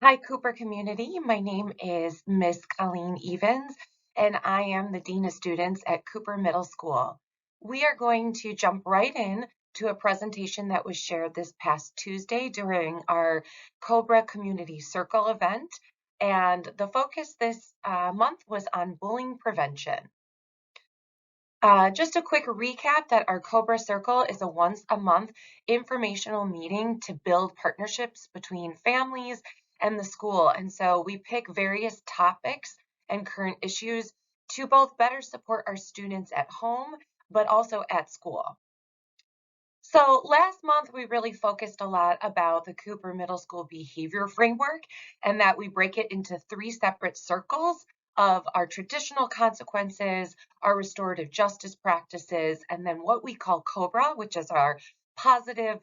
Hi, Cooper community. My name is Miss Colleen Evans, and I am the Dean of Students at Cooper Middle School. We are going to jump right in to a presentation that was shared this past Tuesday during our COBRA Community Circle event. And the focus this month was on bullying prevention. Just a quick recap that our COBRA Circle is a once a month informational meeting to build partnerships between families and the school. And so we pick various topics and current issues to both better support our students at home, but also at school. So last month, we really focused a lot about the Cooper Middle School behavior framework and that we break it into three separate circles of our traditional consequences, our restorative justice practices, and then what we call COBRA, which is our positive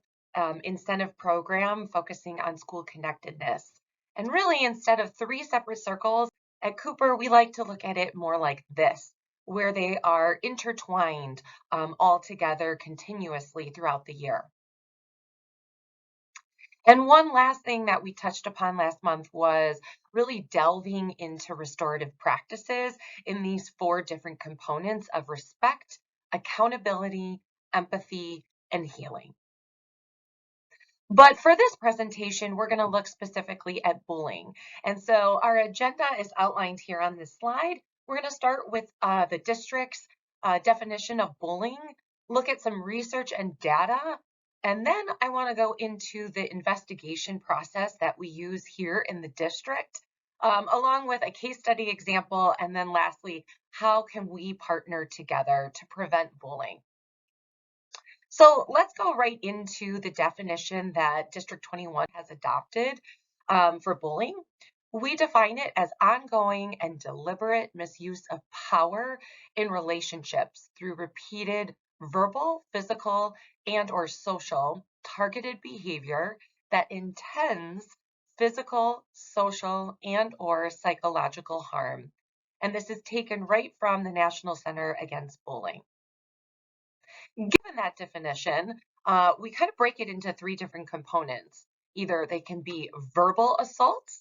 incentive program focusing on school connectedness. And really, instead of three separate circles, at Cooper, we like to look at it more like this, where they are intertwined all together continuously throughout the year. And one last thing that we touched upon last month was really delving into restorative practices in these four different components of respect, accountability, empathy, and healing. But for this presentation, we're going to look specifically at bullying. And so our agenda is outlined here on this slide. We're going to start with the district's definition of bullying, look at some research and data, and then I want to go into the investigation process that we use here in the district, along with a case study example, and then lastly, how can we partner together to prevent bullying? So let's go right into the definition that District 21 has adopted for bullying. We define it as ongoing and deliberate misuse of power in relationships through repeated verbal, physical, and or social targeted behavior that intends physical, social, and or psychological harm. And this is taken right from the National Center Against Bullying. Given that definition, we kind of break it into three different components. Either they can be verbal assaults,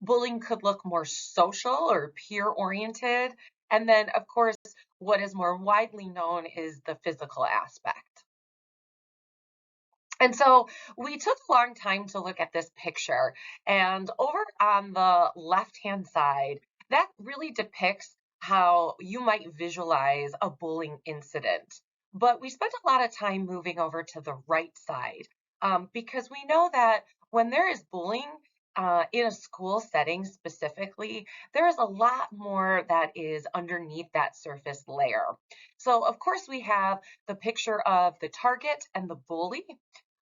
bullying could look more social or peer oriented, and then, of course, what is more widely known is the physical aspect. And so we took a long time to look at this picture, and over on the left-hand side, that really depicts how you might visualize a bullying incident. But we spent a lot of time moving over to the right side because we know that when there is bullying in a school setting specifically, there is a lot more that is underneath that surface layer. So of course we have the picture of the target and the bully.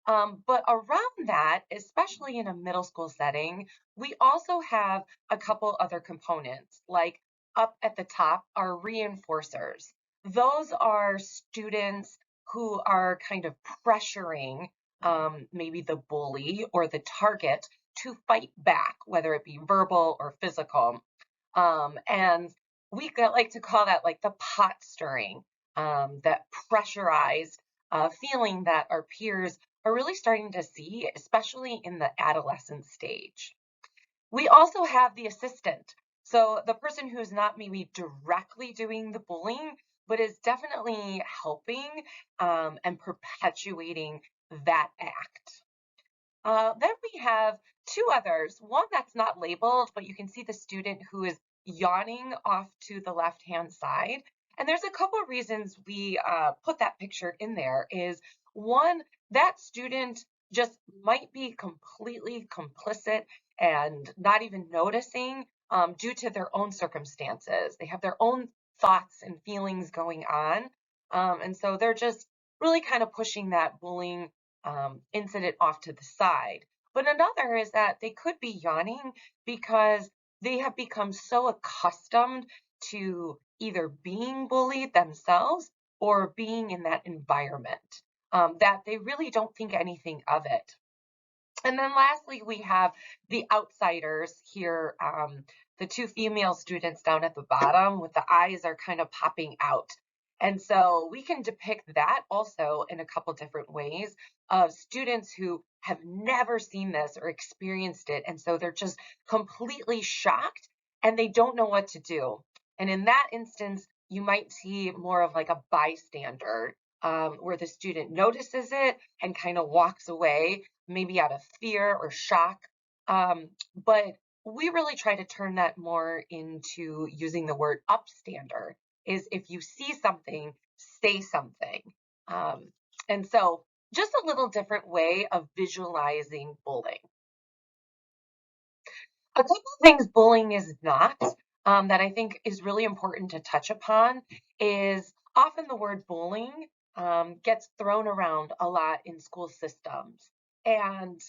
But around that, especially in a middle school setting, we also have a couple other components, like up at the top are reinforcers. Those are students who are kind of pressuring maybe the bully or the target to fight back, whether it be verbal or physical. And like to call that like the pot stirring, that pressurized feeling that our peers are really starting to see, especially in the adolescent stage. We also have the assistant. So the person who's not maybe directly doing the bullying, but is definitely helping and perpetuating that act. Then we have two others, one that's not labeled, but you can see the student who is yawning off to the left-hand side. And there's a couple of reasons we put that picture in there is one, that student just might be completely complicit and not even noticing due to their own circumstances. They have their own thoughts and feelings going on. And so they're just really kind of pushing that bullying incident off to the side. But another is that they could be yawning because they have become so accustomed to either being bullied themselves or being in that environment that they really don't think anything of it. And then lastly, we have the outsiders here, the two female students down at the bottom with the eyes are kind of popping out. And so we can depict that also in a couple different ways of students who have never seen this or experienced it. And so they're just completely shocked and they don't know what to do. And in that instance, you might see more of like a bystander where the student notices it and kind of walks away, maybe out of fear or shock. But we really try to turn that more into using the word upstander, is if you see something, say something. Um, and so just a little different way of visualizing bullying. A couple of things bullying is not that I think is really important to touch upon is often the word bullying gets thrown around a lot in school systems. And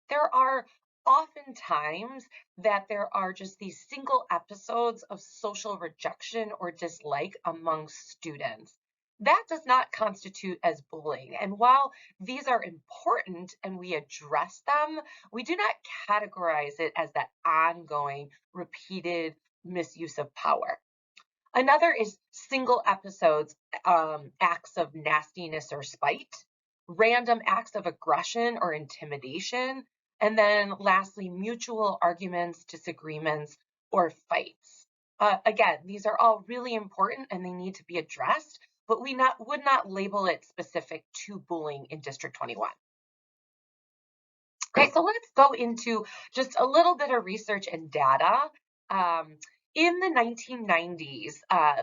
there are often times that there are just these single episodes of social rejection or dislike among students. That does not constitute as bullying. And while these are important and we address them, we do not categorize it as that ongoing, repeated misuse of power. Another is single episodes, acts of nastiness or spite, random acts of aggression or intimidation, and then lastly, mutual arguments, disagreements, or fights. Again, these are all really important and they need to be addressed, but we would not label it specific to bullying in District 21. Okay, so let's go into just a little bit of research and data. Um, in the 1990s,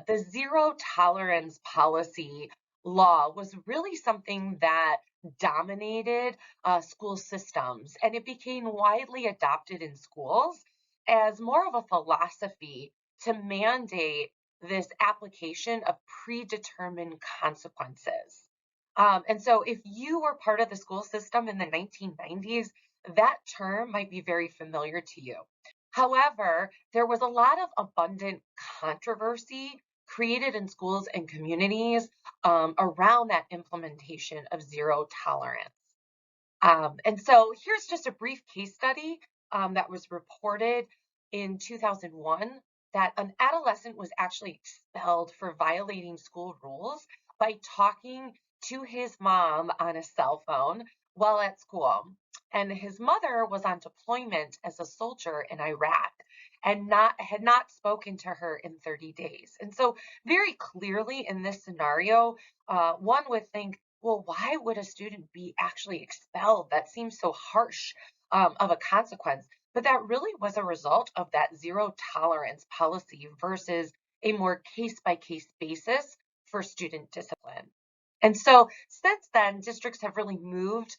the zero tolerance policy law was really something that dominated school systems, and it became widely adopted in schools as more of a philosophy to mandate this application of predetermined consequences. And so if you were part of the school system in the 1990s, that term might be very familiar to you. However, there was a lot of abundant controversy created in schools and communities around that implementation of zero tolerance. And so here's just a brief case study that was reported in 2001 that an adolescent was actually expelled for violating school rules by talking to his mom on a cell phone while at school. And his mother was on deployment as a soldier in Iraq and had not spoken to her in 30 days. And so very clearly in this scenario, one would think, well, why would a student be actually expelled? That seems so harsh of a consequence. But that really was a result of that zero tolerance policy versus a more case by case basis for student discipline. And so since then, districts have really moved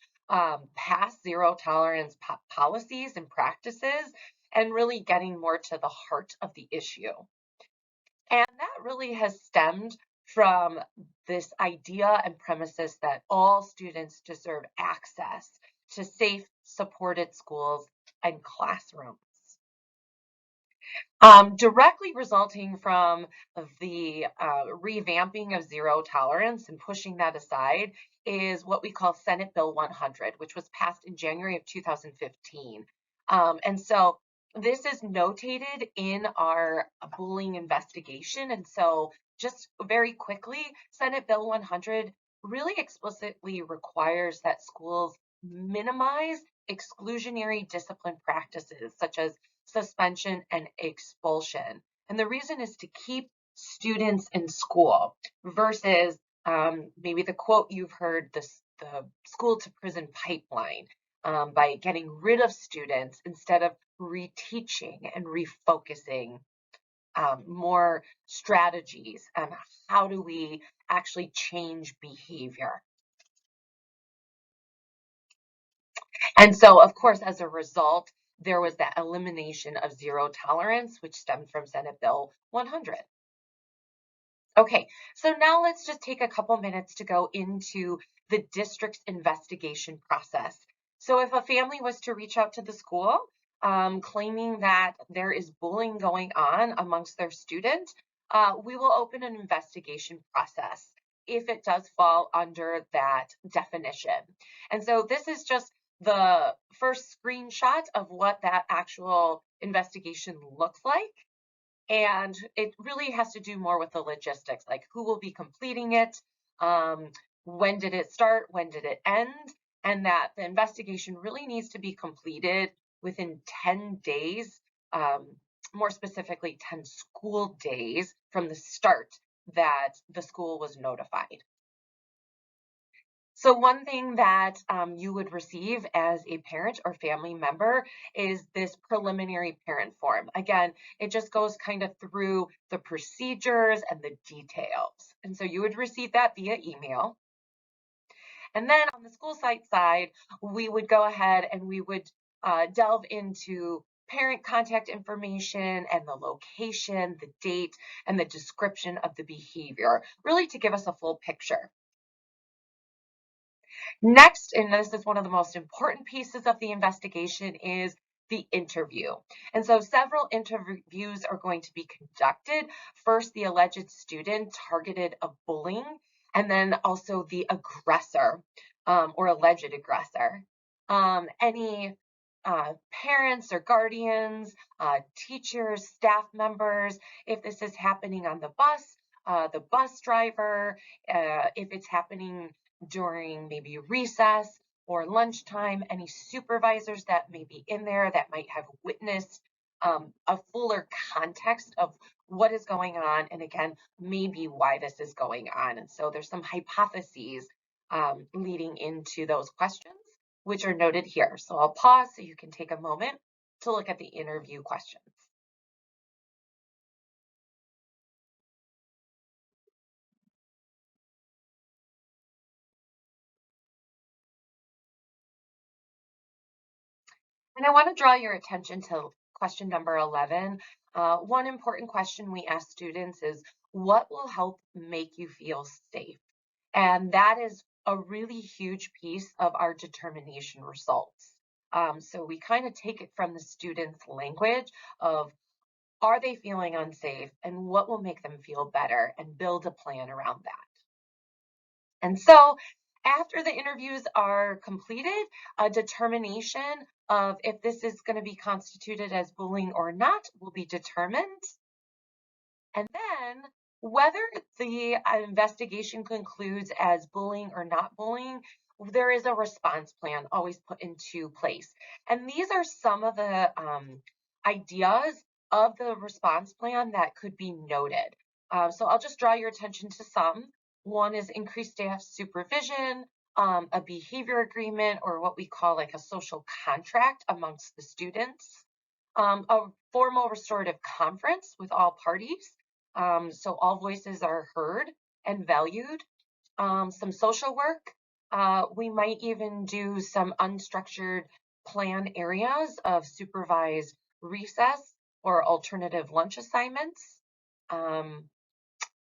past zero tolerance policies and practices and really getting more to the heart of the issue. And that really has stemmed from this idea and premises that all students deserve access to safe, supported schools and classrooms. Directly resulting from the revamping of zero tolerance and pushing that aside is what we call Senate Bill 100, which was passed in January of 2015. And so this is notated in our bullying investigation. And so just very quickly, Senate Bill 100 really explicitly requires that schools minimize exclusionary discipline practices such as suspension and expulsion. And the reason is to keep students in school versus maybe the quote you've heard, the school to prison pipeline, by getting rid of students instead of reteaching and refocusing more strategies on how do we actually change behavior. And so, of course, as a result, there was that elimination of zero tolerance, which stemmed from Senate Bill 100. Okay, so now let's just take a couple minutes to go into the district's investigation process. So if a family was to reach out to the school claiming that there is bullying going on amongst their student, we will open an investigation process if it does fall under that definition. And so this is just the first screenshot of what that actual investigation looks like. And it really has to do more with the logistics, like who will be completing it, um, when did it start, when did it end, and that the investigation really needs to be completed within 10 days, um, more specifically 10 school days from the start that the school was notified. So one thing that you would receive as a parent or family member is this preliminary parent form. Again, it just goes kind of through the procedures and the details. And so you would receive that via email. And then on the school site side, we would go ahead and we would delve into parent contact information and the location, the date, and the description of the behavior, really to give us a full picture. Next, and this is one of the most important pieces of the investigation, is the interview. And so several interviews are going to be conducted. First, the alleged student targeted of bullying, and then also the aggressor or alleged aggressor. Any parents or guardians, teachers, staff members, if this is happening on the bus driver, if it's happening during maybe recess or lunchtime, any supervisors that may be in there that might have witnessed a fuller context of what is going on, and again, maybe why this is going on. And so there's some hypotheses leading into those questions, which are noted here. So I'll pause so you can take a moment to look at the interview questions. And I want to draw your attention to question number 11. One important question we ask students is, what will help make you feel safe? And that is a really huge piece of our determination results. So we kind of take it from the student's language of, are they feeling unsafe and what will make them feel better, and build a plan around that. And so after the interviews are completed, a determination of if this is going to be constituted as bullying or not will be determined. And then whether the investigation concludes as bullying or not bullying, there is a response plan always put into place. And these are some of the ideas of the response plan that could be noted. So I'll just draw your attention to some. One is increased staff supervision, a behavior agreement, or what we call like a social contract amongst the students, a formal restorative conference with all parties, so all voices are heard and valued. Some social work. We might even do some unstructured plan areas of supervised recess or alternative lunch assignments. Um,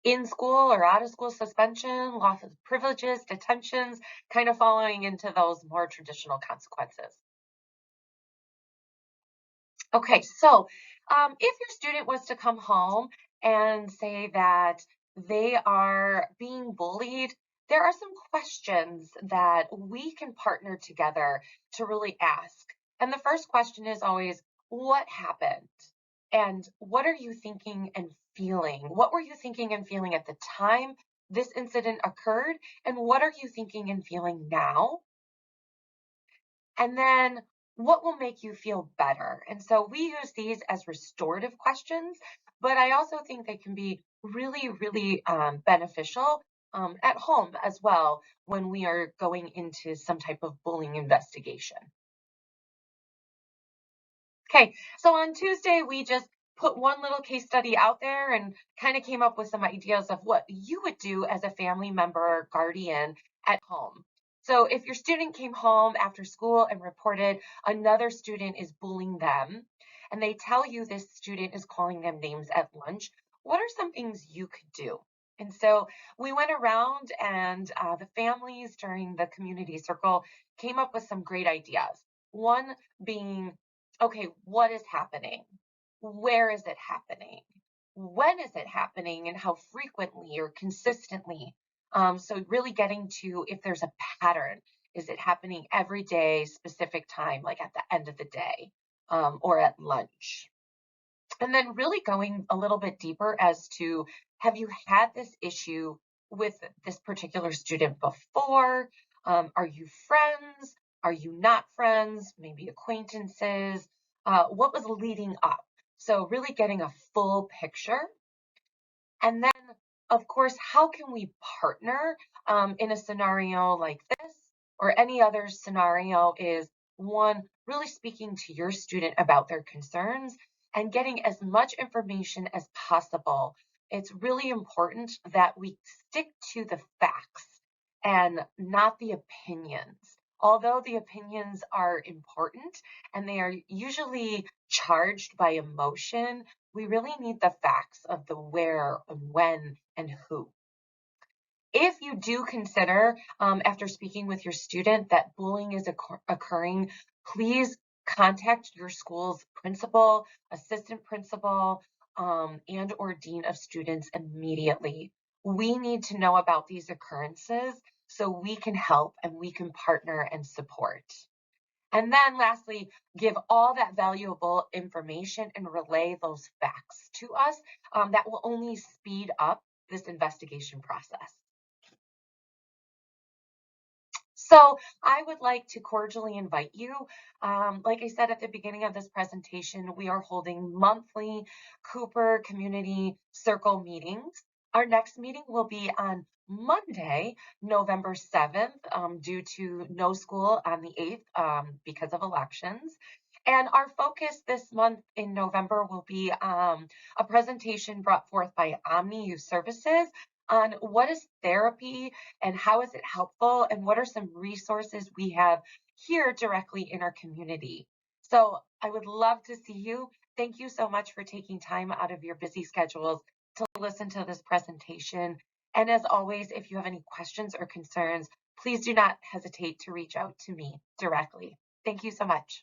in school or out of school suspension, loss of privileges, detentions, kind of following into those more traditional consequences. Okay, so if your student was to come home and say that they are being bullied, there are some questions that we can partner together to really ask. And the first question is always, what happened? And what are you thinking and feeling? What were you thinking and feeling at the time this incident occurred? And what are you thinking and feeling now? And then what will make you feel better? And so we use these as restorative questions, but I also think they can be really, really beneficial at home as well when we are going into some type of bullying investigation. Okay, so on Tuesday, we just put one little case study out there and kind of came up with some ideas of what you would do as a family member or guardian at home. So if your student came home after school and reported another student is bullying them, and they tell you this student is calling them names at lunch, what are some things you could do? And so we went around, and the families during the community circle came up with some great ideas. One being, okay, what is happening? Where is it happening? When is it happening, and how frequently or consistently? So really getting to if there's a pattern. Is it happening every day, specific time, like at the end of the day, or at lunch? And then really going a little bit deeper as to, have you had this issue with this particular student before? Are you friends? Are you not friends? Maybe acquaintances? What was leading up? So really getting a full picture. And then, of course, how can we partner in a scenario like this or any other scenario is, one, really speaking to your student about their concerns and getting as much information as possible. It's really important that we stick to the facts and not the opinions. Although the opinions are important and they are usually charged by emotion, we really need the facts of the where and when and who. If you do consider, after speaking with your student, that bullying is occurring, please contact your school's principal, assistant principal, and or dean of students immediately. We need to know about these occurrences so we can help and we can partner and support. And then lastly, give all that valuable information and relay those facts to us. That will only speed up this investigation process. So I would like to cordially invite you. Like I said at the beginning of this presentation, we are holding monthly Cooper Community Circle meetings. Our next meeting will be on Monday, November 7th, due to no school on the 8th because of elections. And our focus this month in November will be a presentation brought forth by Omni Youth Services on what is therapy and how is it helpful and what are some resources we have here directly in our community. So I would love to see you. Thank you so much for taking time out of your busy schedules to listen to this presentation. And as always, if you have any questions or concerns, please do not hesitate to reach out to me directly. Thank you so much.